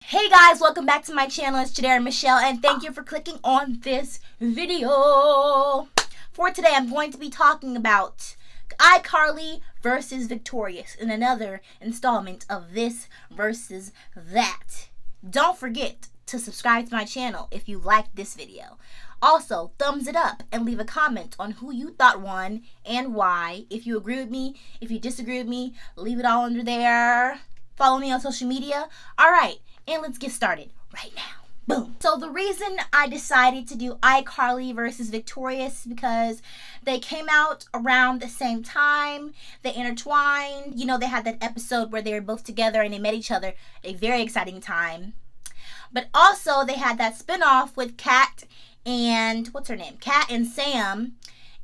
Hey guys, welcome back to my channel. It's Chideramichelle and thank you for clicking on this video. For today, I'm going to be talking about Icarly versus Victorious in another installment of This versus That. Don't forget to subscribe to my channel if you liked this video. Also, thumbs it up and leave a comment on who you thought won and why. If you agree with me, if you disagree with me, leave it all under there. Follow me on social media. Alright, and let's get started right now. Boom. So the reason I decided to do Icarly versus Victorious is because they came out around the same time. They intertwined. You know, they had that episode where they were both together and they met each other. A very exciting time. But also they had that spinoff with Kat and, what's her name? Kat and Sam.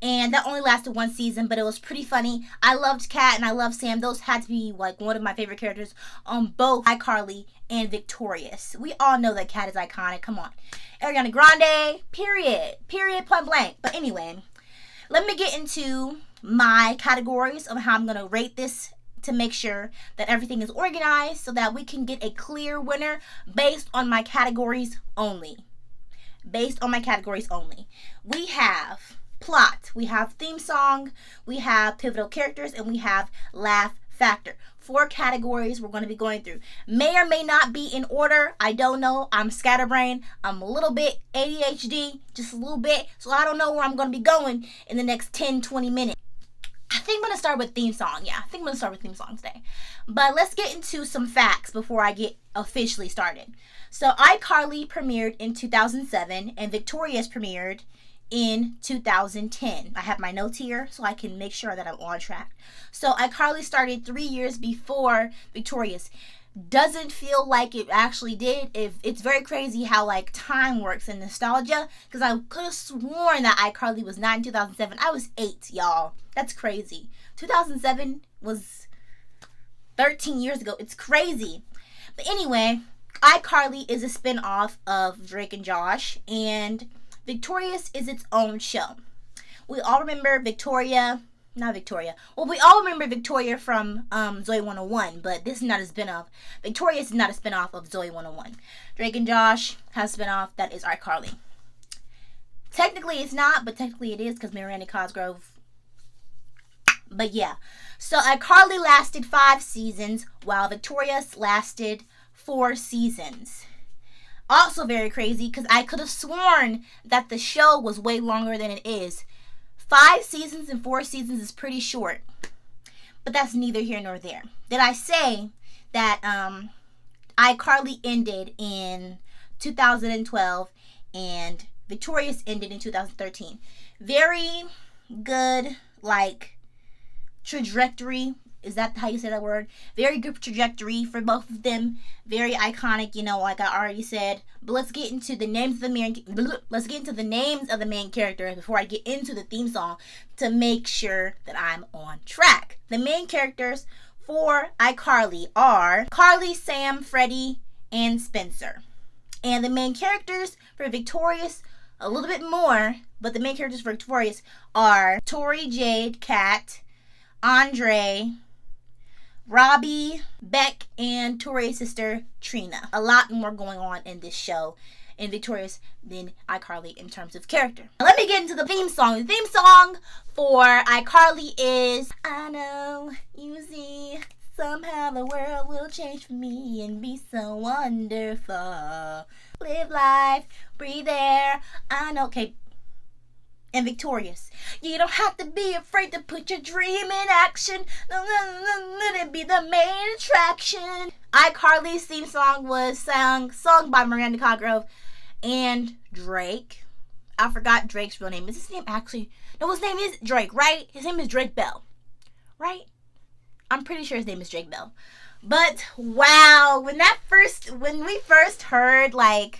And that only lasted one season, but it was pretty funny. I loved Kat and I loved Sam. Those had to be like one of my favorite characters on both Icarly and Victorious. We all know that Kat is iconic. Come on. Ariana Grande, period. Period, point blank. But anyway, let me get into my categories of how I'm going to rate this to make sure that everything is organized so that we can get a clear winner based on my categories only. Based on my categories only. We have plot, we have theme song, we have pivotal characters, and we have laugh factor. 4 categories we're going to be going through. May or may not be in order. I don't know. I'm scatterbrained. I'm a little bit ADHD, just a little bit. So I don't know where I'm going to be going in the next 10-20 minutes. I think I'm going to start with theme song. Yeah, I think I'm going to start with theme song today. But let's get into some facts before I get officially started. So iCarly premiered in 2007 and Victorious premiered in 2010. I have my notes here so I can make sure that I'm on track. So iCarly started 3 years before Victorious. Doesn't feel like it actually did. It's very crazy how like time works and nostalgia, because I could have sworn that iCarly was not in 2007. I was 8, y'all. That's crazy. 2007 was 13 years ago. It's crazy. But anyway, iCarly is a spin-off of Drake and Josh, and Victorious is its own show. We all remember Victoria. Well, we all remember Victoria from Zoey 101, but this is not a spin-off. Victorious is not a spin-off of Zoey 101. Drake and Josh has a spin-off that is iCarly. Technically it's not, but technically it is because Miranda Cosgrove. But yeah. So iCarly lasted 5 seasons while Victorious lasted 4 seasons. Also very crazy because I could have sworn that the show was way longer than it is. 5 seasons and 4 seasons is pretty short. But that's neither here nor there. Did I say that iCarly ended in 2012 and Victorious ended in 2013? Very good, like, trajectory. Is that how you say that word? Very good trajectory for both of them. Very iconic, you know, like I already said. But let's get into the names of the main characters before I get into the theme song to make sure that I'm on track. The main characters for iCarly are Carly, Sam, Freddie, and Spencer. And the main characters for Victorious, a little bit more, but the main characters for Victorious are Tori, Jade, Kat, Andre, Robbie, Beck, and Tori's sister, Trina. A lot more going on in this show in Victorious than iCarly in terms of character. Now let me get into the theme song. The theme song for iCarly is I know, you see, somehow the world will change for me and be so wonderful. Live life, breathe air, I know. Okay. And Victorious. You don't have to be afraid to put your dream in action. Let it be the main attraction. iCarly's theme song was sung by Miranda Cosgrove and Drake. I forgot Drake's real name. Is his name actually? No, his name is Drake, right? His name is Drake Bell, right? I'm pretty sure his name is Drake Bell. But wow, when we first heard, like,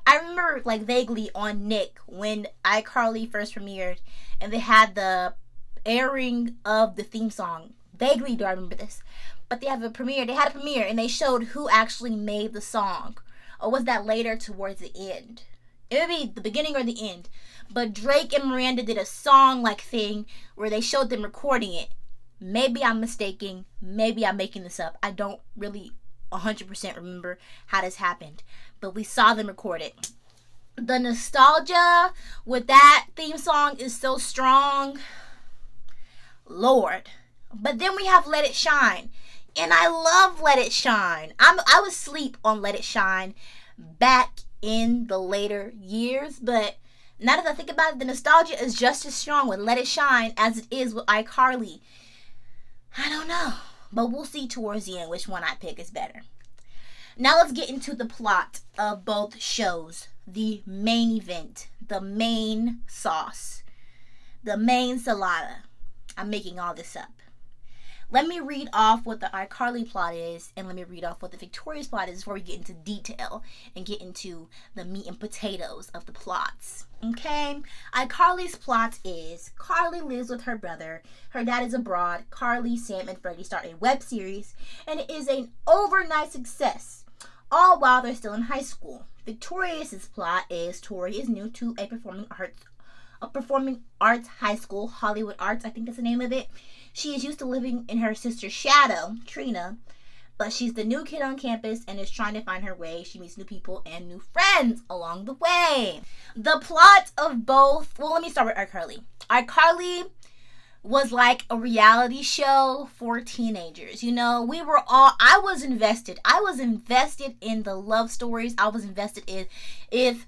I remember, like, vaguely on Nick when iCarly first premiered and they had the airing of the theme song. Vaguely do I remember this. But they had a premiere and they showed who actually made the song. Or was that later towards the end? It would be the beginning or the end. But Drake and Miranda did a song-like thing where they showed them recording it. Maybe I'm mistaken. Maybe I'm making this up. I don't really 100% remember how this happened, but we saw them record it. The nostalgia with that theme song is so strong, Lord. But then we have Let It Shine, and I love Let It Shine. I was asleep on Let It Shine back in the later years, but now that I think about it, the nostalgia is just as strong with Let It Shine as it is with iCarly. I don't know, but we'll see towards the end which one I pick is better. Now let's get into the plot of both shows. The main event, the main sauce, the main salada. I'm making all this up. Let me read off what the iCarly plot is, and let me read off what the Victorious plot is before we get into detail and get into the meat and potatoes of the plots. Okay? iCarly's plot is Carly lives with her brother. Her dad is abroad. Carly, Sam, and Freddie start a web series, and it is an overnight success, all while they're still in high school. Victorious's plot is Tori is new to a performing arts high school, Hollywood Arts, I think that's the name of it. She is used to living in her sister's shadow, Trina, but she's the new kid on campus and is trying to find her way. She meets new people and new friends along the way. The plot of both, well, let me start with iCarly. iCarly was like a reality show for teenagers. You know, I was invested. I was invested in the love stories. I was invested in is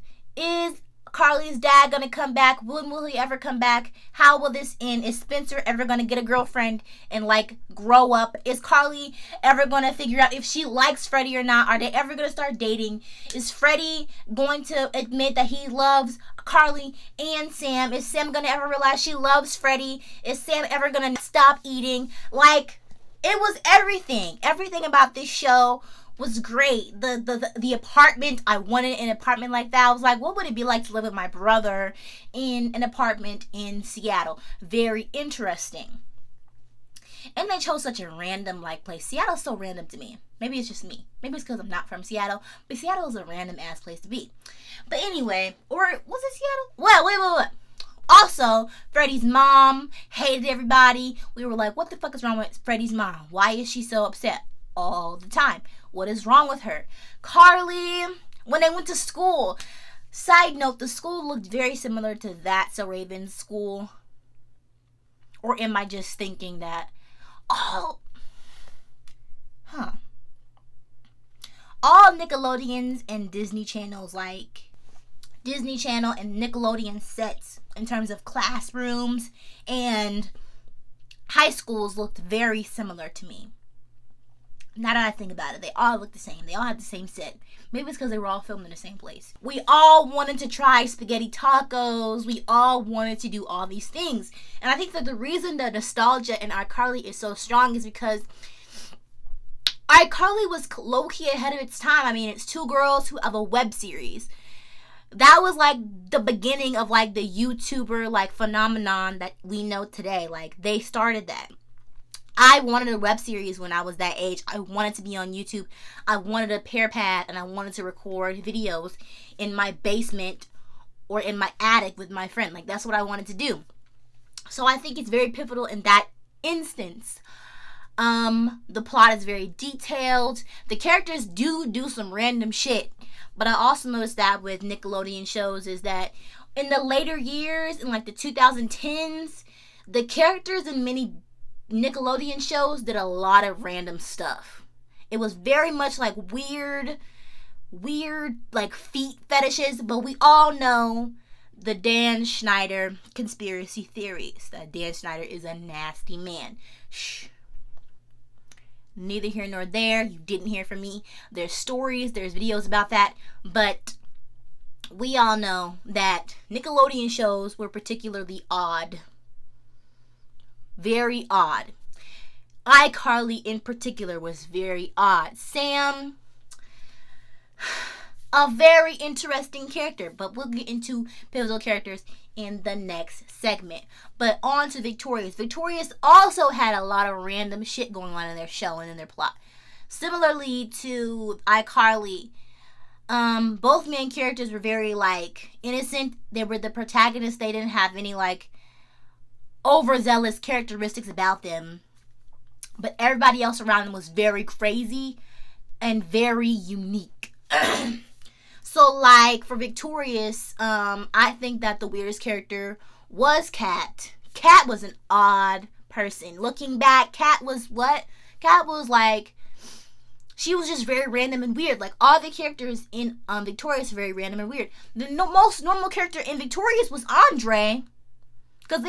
Carly's dad gonna come back? When will he ever come back? How will this end? Is Spencer ever gonna get a girlfriend and like grow up? Is Carly ever gonna figure out if she likes Freddie or not? Are they ever gonna start dating? Is Freddie going to admit that he loves Carly and Sam? Is Sam gonna ever realize she loves Freddie? Is Sam ever gonna stop eating? Like, it was everything. Everything about this show was great. The apartment, I wanted an apartment like that. I was like, what would it be like to live with my brother in an apartment in Seattle? Very interesting. And they chose such a random like place. Seattle's so random to me. Maybe it's just me. Maybe it's because I'm not from Seattle. But Seattle is a random ass place to be. But anyway, or was it Seattle? Well, wait. Also, Freddie's mom hated everybody. We were like, what the fuck is wrong with Freddie's mom? Why is she so upset all the time? What is wrong with her? Carly, when they went to school. Side note, the school looked very similar to That's a Raven's school. Or am I just thinking that? All Nickelodeons and Disney channels, like Disney Channel and Nickelodeon sets in terms of classrooms and high schools looked very similar to me. Now that I think about it, they all look the same. They all have the same set. Maybe it's because they were all filmed in the same place. We all wanted to try spaghetti tacos. We all wanted to do all these things. And I think that the reason the nostalgia in iCarly is so strong is because iCarly was low-key ahead of its time. I mean, it's two girls who have a web series. That was like the beginning of like the YouTuber like phenomenon that we know today. Like, they started that. I wanted a web series when I was that age. I wanted to be on YouTube. I wanted a pear pad and I wanted to record videos in my basement or in my attic with my friend. Like, that's what I wanted to do. So I think it's very pivotal in that instance. The plot is very detailed. The characters do some random shit. But I also noticed that with Nickelodeon shows is that in the later years, in like the 2010s, the characters in many Nickelodeon shows did a lot of random stuff. It was very much like weird like feet fetishes, but we all know the Dan Schneider conspiracy theories. That Dan Schneider is a nasty man. Shh. Neither here nor there. You didn't hear from me. There's stories, there's videos about that, but we all know that Nickelodeon shows were particularly odd. Very odd. iCarly in particular was very odd. Sam, a very interesting character, but we'll get into pivotal characters in the next segment. But on to Victorious. Victorious also had a lot of random shit going on in their show and in their plot. Similarly to iCarly, both main characters were very like innocent. They were the protagonists. They didn't have any like overzealous characteristics about them, but everybody else around them was very crazy and very unique. So, like, for Victorious, I think that the weirdest character was Kat. Kat was an odd person. Looking back, Kat was what? Kat was like, she was just very random and weird. Like, all the characters in Victorious are very random and weird. The most normal character in Victorious was Andre. Because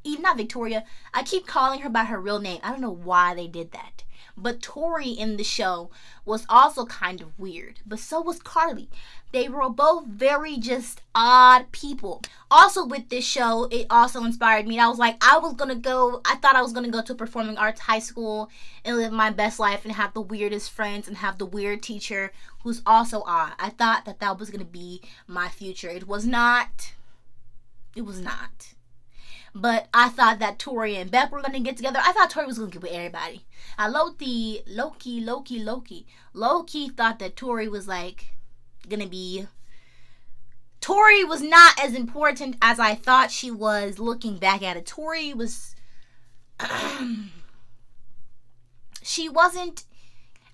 even not Victoria, I keep calling her by her real name. I don't know why they did that. But Tori in the show was also kind of weird. But so was Carly. They were both very just odd people. Also with this show, it also inspired me. I was like, I thought I was going to go to a performing arts high school and live my best life and have the weirdest friends and have the weird teacher who's also odd. I thought that was going to be my future. It was not. It was not. But I thought that Tori and Beth were going to get together. I thought Tori was going to get with everybody. I low-key thought that Tori was like going to be... Tori was not as important as I thought she was looking back at it. Tori was... she wasn't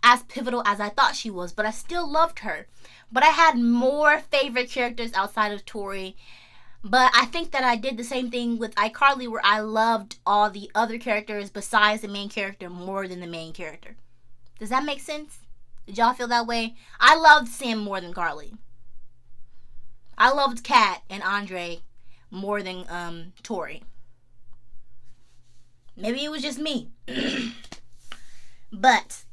as pivotal as I thought she was, but I still loved her. But I had more favorite characters outside of Tori. But I think that I did the same thing with Icarly, where I loved all the other characters besides the main character more than the main character. Does that make sense? Did y'all feel that way? I loved Sam more than Carly. I loved Kat and Andre more than Tori. Maybe it was just me. But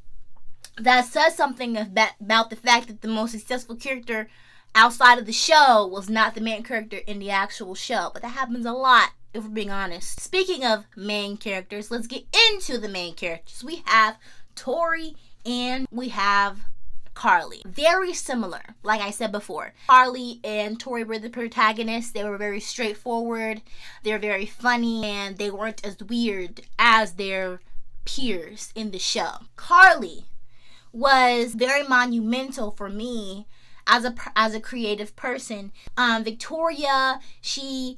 that says something about the fact that the most successful character outside of the show was not the main character in the actual show. But that happens a lot, if we're being honest. Speaking of main characters, let's get into the main characters. We have Tori and we have Carly. Very similar, like I said before. Carly and Tori were the protagonists. They were very straightforward. They were very funny, and they weren't as weird as their peers in the show. Carly was very monumental for me as a creative person. Victoria, she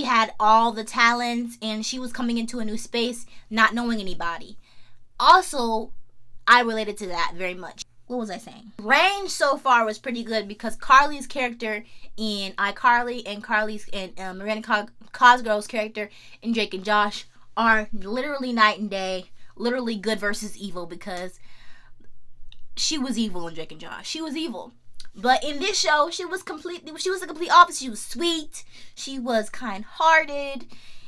had all the talents, and she was coming into a new space not knowing anybody. Also, I related to that very much. What was I saying? Range so far was pretty good because Carly's character in iCarly and Miranda Cosgrove's character in Drake and Josh are literally night and day. Literally good versus evil, because she was evil in Drake and Josh. She was evil. But in this show, she was the complete opposite. She was sweet, she was kind-hearted,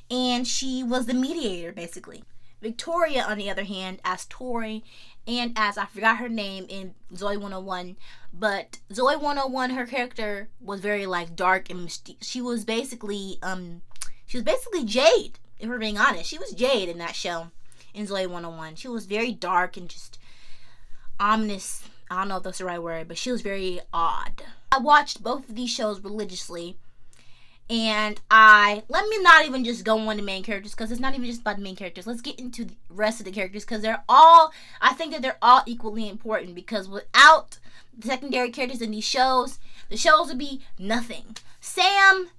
and she was the mediator, basically. Victoria, on the other hand, as Tori, and as, I forgot her name in Zoe 101, but Zoe 101, her character was very, like, dark and mysterious. She was basically Jade, if we're being honest. She was Jade in that show, in Zoe 101. She was very dark and just ominous. I don't know if that's the right word, but she was very odd. I watched both of these shows religiously, and let me not even just go on the main characters, because it's not even just about the main characters. Let's get into the rest of the characters, because I think that they're all equally important, because without the secondary characters in these shows, the shows would be nothing. Sam,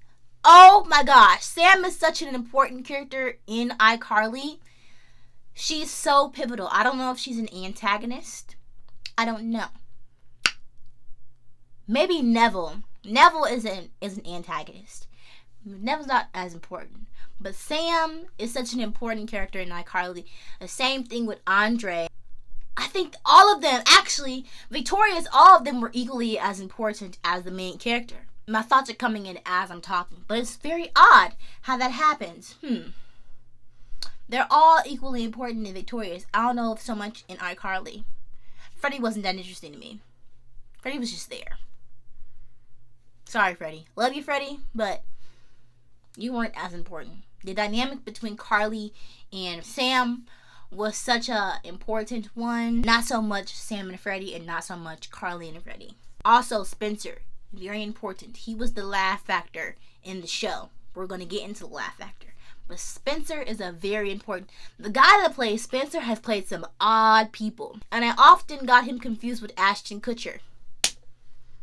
oh my gosh, Sam is such an important character in iCarly. She's so pivotal. I don't know if she's an antagonist. I don't know. Maybe Neville. Neville is an antagonist. Neville's not as important. But Sam is such an important character in iCarly. The same thing with Andre. I think all of them, actually, Victoria's, all of them were equally as important as the main character. My thoughts are coming in as I'm talking. But it's very odd how that happens. They're all equally important in Victoria's. I don't know if so much in iCarly. Freddie wasn't that interesting to me. Freddie was just there. Sorry, Freddie. Love you, Freddie, but you weren't as important. The dynamic between Carly and Sam was such a important one. Not so much Sam and Freddie, and not so much Carly and Freddie. Also, Spencer. Very important. He was the laugh factor in the show. We're going to get into the laugh factor. But Spencer is a very important... The guy that plays Spencer has played some odd people. And I often got him confused with Ashton Kutcher.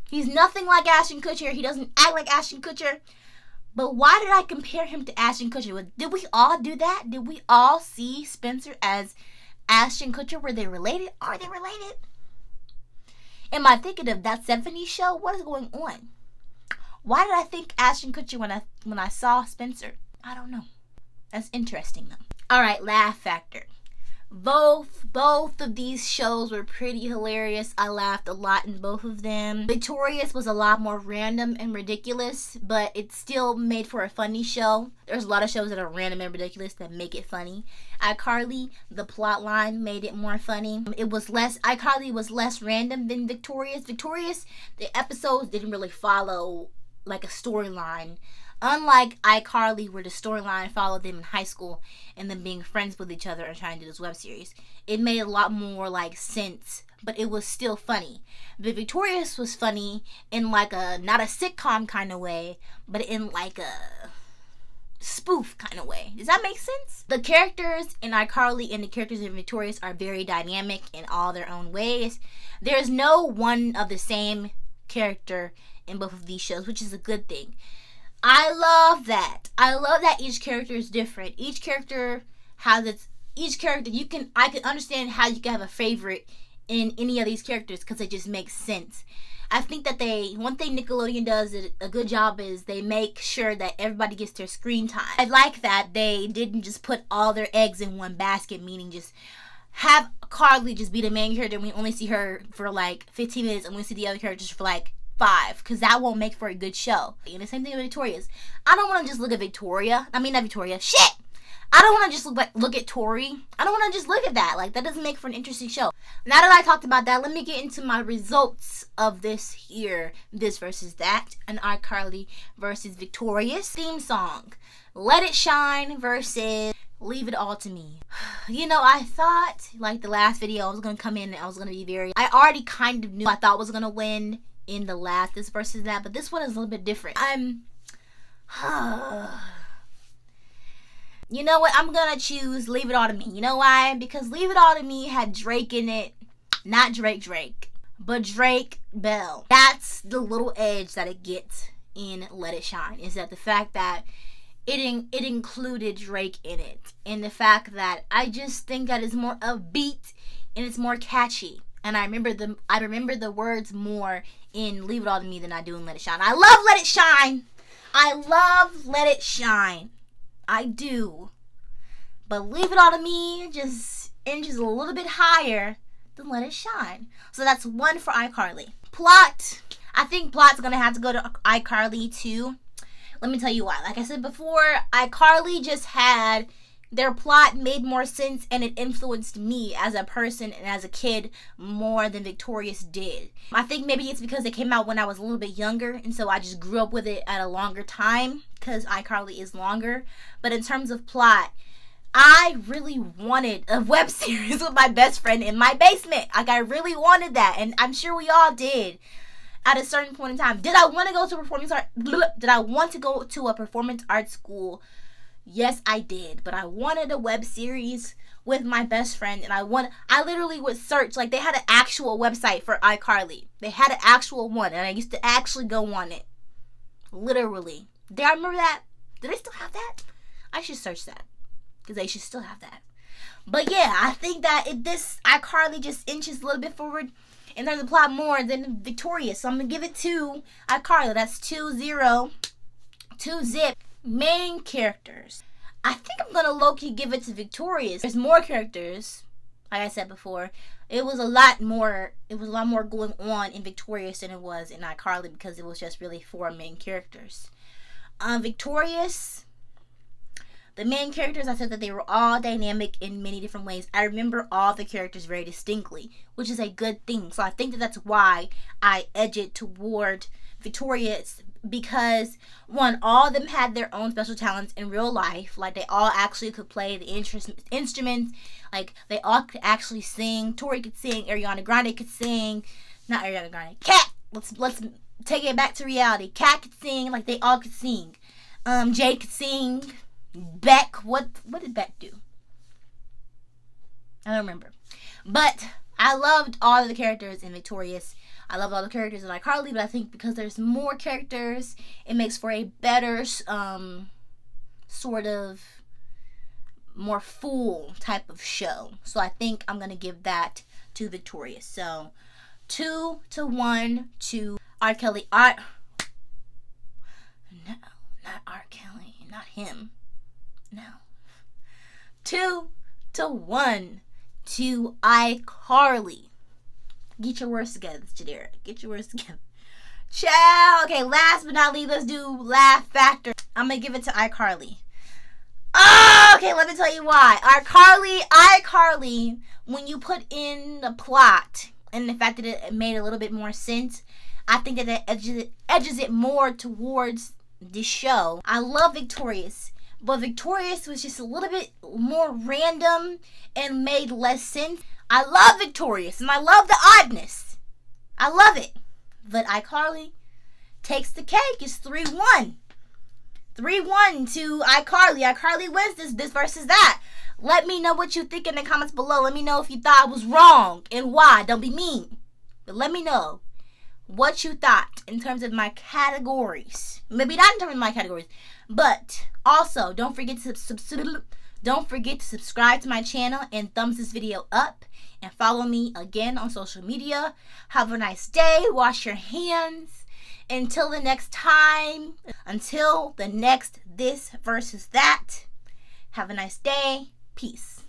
He's nothing like Ashton Kutcher. He doesn't act like Ashton Kutcher. But why did I compare him to Ashton Kutcher? Did we all do that? Did we all see Spencer as Ashton Kutcher? Were they related? Are they related? Am I thinking of That 70s Show? What is going on? Why did I think Ashton Kutcher when I saw Spencer? I don't know. That's interesting though. Alright, laugh factor. Both of these shows were pretty hilarious. I laughed a lot in both of them. Victorious was a lot more random and ridiculous, but it still made for a funny show. There's a lot of shows that are random and ridiculous that make it funny. Icarly, the plot line made it more funny. Icarly was less random than Victorious. Victorious, the episodes didn't really follow like a storyline. Unlike iCarly, where the storyline followed them in high school and them being friends with each other and trying to do this web series, it made a lot more like sense, but it was still funny. But Victorious was funny in like not a sitcom kind of way, but in like a spoof kind of way. Does that make sense? The characters in iCarly and the characters in Victorious are very dynamic in all their own ways. There's no one of the same character in both of these shows, which is a good thing. I love that. I love that each character is different. Each character has I can understand how you can have a favorite in any of these characters because it just makes sense. I think that one thing Nickelodeon does a good job is they make sure that everybody gets their screen time. I like that they didn't just put all their eggs in one basket, meaning just have Carly just be the main character and we only see her for like 15 minutes and we see the other characters for like 5, because that won't make for a good show. And the same thing with Victorious. I don't want to just look at Victoria. I mean, not Victoria. Shit! I don't want to just look at Tori. I don't want to just look at that. Like, that doesn't make for an interesting show. Now that I talked about that, let me get into my results of this here. This versus that. An iCarly versus Victorious. Theme song. Let It Shine versus Leave It All to Me. You know, I thought, like the last video, I was going to come in and I was going to be I already kind of knew I thought was going to win in the last this versus that, but this one is a little bit different. You know what? I'm gonna choose Leave It All to Me. You know why? Because Leave It All to Me had Drake in it. Not Drake, but Drake Bell. That's the little edge that it gets in Let It Shine, is that the fact that it included Drake in it, and the fact that I just think that it's more upbeat and it's more catchy. And I remember the words more in Leave It All to Me than I do in Let It Shine. I love Let It Shine. I love Let It Shine. I do. But Leave It All to Me just inches a little bit higher than Let It Shine. So that's 1 for iCarly. Plot. I think plot's going to have to go to iCarly too. Let me tell you why. Like I said before, iCarly just had... Their plot made more sense and it influenced me as a person and as a kid more than Victorious did. I think maybe it's because it came out when I was a little bit younger and so I just grew up with it at a longer time because iCarly is longer. But in terms of plot, I really wanted a web series with my best friend in my basement. Like, I really wanted that, and I'm sure we all did at a certain point in time. Did I want to go to a performance art school? Yes, I did, but I wanted a web series with my best friend, and I literally would search, like, they had an actual website for iCarly. They had an actual one, and I used to actually go on it. Literally. Did I remember that? Do they still have that? I should search that, because they should still have that. But yeah, I think that this iCarly just inches a little bit forward in terms of plot more than Victorious, so I'm going to give it to iCarly. That's 2-0. 2-zip. Main characters. I think I'm gonna low-key give it to Victorious. There's more characters, like I said before. It was a lot more going on in Victorious than it was in iCarly because it was just really 4 main characters. Victorious, the main characters, I said that they were all dynamic in many different ways. I remember all the characters very distinctly, which is a good thing. So I think that that's why I edge it toward Victorious, because 1, all of them had their own special talents in real life. Like, they all actually could play the instruments. Like, they all could actually sing. Tori could sing. Ariana Grande could sing. Not Ariana Grande. Kat! Let's take it back to reality. Kat could sing. Like, they all could sing. Jade could sing. Beck. What did Beck do? I don't remember. But I loved all of the characters in Victorious. I love all the characters in iCarly, but I think because there's more characters, it makes for a better, sort of more full type of show. So I think I'm going to give that to Victorious. So 2-1 to R. Kelly. No, not R. Kelly. Not him. No. 2-1 to Icarly. Get your words together, Chidera. Get your words together. Ciao. Okay, last but not least, let's do laugh factor. I'm going to give it to Icarly. Oh, okay, let me tell you why. Icarly, when you put in the plot and the fact that it made a little bit more sense, I think that it edges it more towards the show. I love Victorious, but Victorious was just a little bit more random and made less sense. I love Victorious, and I love the oddness. I love it. But Icarly takes the cake. It's 3-1. 3-1 to Icarly. Icarly wins this versus that. Let me know what you think in the comments below. Let me know if you thought I was wrong and why. Don't be mean. But let me know what you thought in terms of my categories. Maybe not in terms of my categories, but also don't forget to subscribe to my channel and thumbs this video up and follow me again on social media. Have a nice day. Wash your hands. Until the next time, until the next this versus that, have a nice day. Peace.